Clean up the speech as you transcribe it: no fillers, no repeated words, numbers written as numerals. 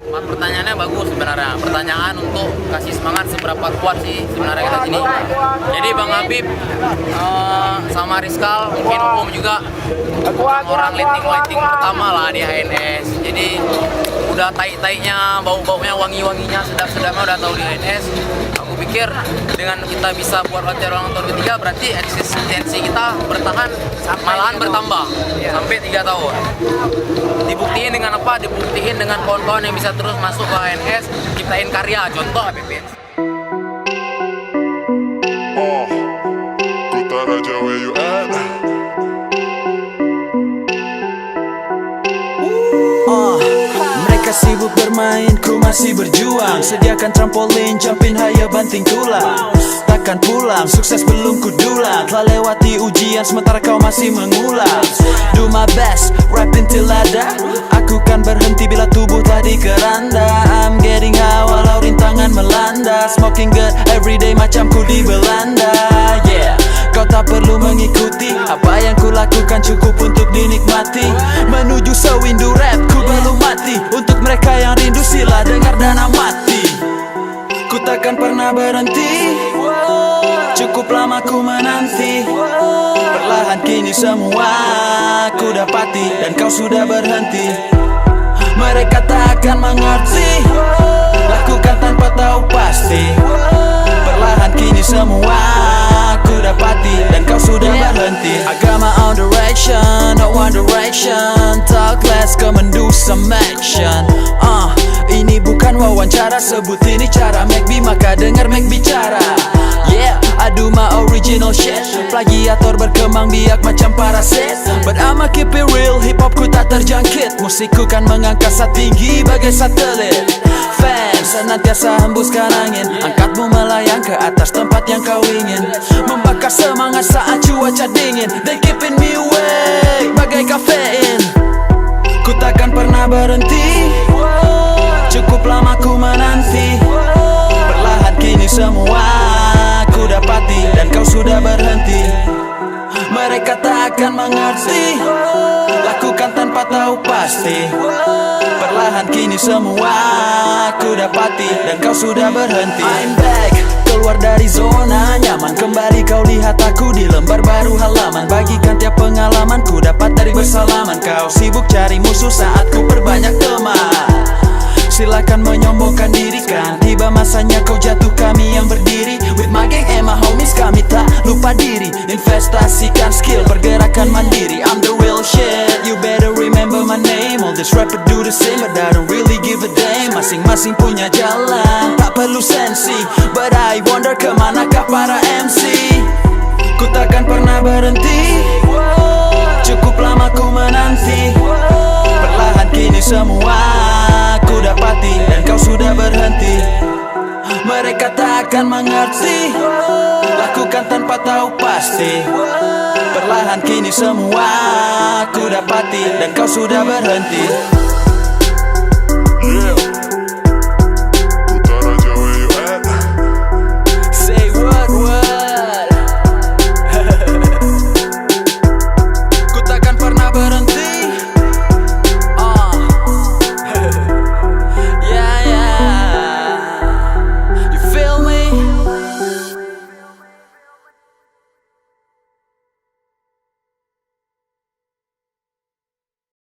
Pertanyaannya bagus sebenarnya. Pertanyaan untuk kasih semangat seberapa kuat sih sebenarnya kita sini. Jadi Bang Habib sama Rizkal, mungkin Om juga orang lighting pertama lah di HNS. Jadi udah tai-tainya, bau-baunya, wangi-wanginya, sedap-sedapnya udah tahu di HNS. Aku pikir dengan kita bisa buat latihan ulang tahun ketiga, berarti eksistensi kita bertahan malahan bertambah sampai 3 tahun. Dibuktiin dengan apa? Dibuktiin dengan kawan-kawan yang bisa terus masuk ke HNS, ciptain karya, contoh APP. Oh, Kota Raja, where you at? Mereka sibuk bermain, ku masih berjuang. Sediakan trampolin, jumping higher, banting tulang. Takkan pulang, sukses belum ku dulang. Telah lewati ujian, sementara kau masih mengulang. Do my best, rapping till ada. Aku kan berhenti bila tubuh telah dikeranda. I'm getting high walau rintangan melanda. Smoking good everyday macam ku di Belanda. Yeah, kau tak perlu mengikuti. Apa yang ku lakukan cukup untuk dinikmati. Menuju sewindu rap, ku belum mati. Untuk mereka yang rindu sila dengar dan amati. Ku takkan pernah berhenti. Cukup lama ku menanti. Perlahan kini semua ku dapati. Dan kau sudah berhenti. Mereka tak akan mengerti. Lakukan tanpa tahu pasti. Perlahan kini semua ku dapati. Dan kau sudah berhenti. I got my own direction, no one direction. Talk less, come and do some action. Ini bukan wawancara, sebut ini cara make me, maka dengar make bicara. Yeah, I do my original shit. Plagiator berkembang biak macam parasit. But I'ma keep it real, hip hop ku tak terjangkit. Musikku kan mengangkasa tinggi bagai satelit. Fans senantiasa hembuskan angin. Angkatmu melayang ke atas tempat yang kau ingin. Membakar semangat saat cuaca dingin. They keeping me awake bagai kafein. Ku takkan pernah berhenti. Cukup lama ku menanti. Perlahan kini semua ku dapati. Dan kau sudah berhenti. Mereka tak akan mengerti. Lakukan tanpa tahu pasti. Perlahan kini semua ku dapati. Dan kau sudah berhenti. I'm back, keluar dari zona nyaman. Kembali kau lihat aku di lembar baru halaman. Bagikan tiap pengalaman ku dapat dari bersalaman. Kau sibuk cari musuh saat ku perbanyak teman. Silakan menyombongkan diri kan. Tiba masanya kau jatuh, kami yang berdiri. With my gang and my homies kami tak lupa diri. Investasikan skill, pergerakan mandiri. I'm the real shit, you better remember my name. All this rapper do the same, but I don't really give a damn. Masing-masing punya jalan, tak perlu sensi. But I wonder kemanakah para MC. Ku takkan pernah berhenti. Cukup lama ku menanti. Perlahan kini semua ku dapati. Dan kau sudah berhenti. Mereka tak akan mengerti. Lakukan tanpa tahu pasti. Perlahan kini semua ku dapati. Dan kau sudah berhenti. Yeah.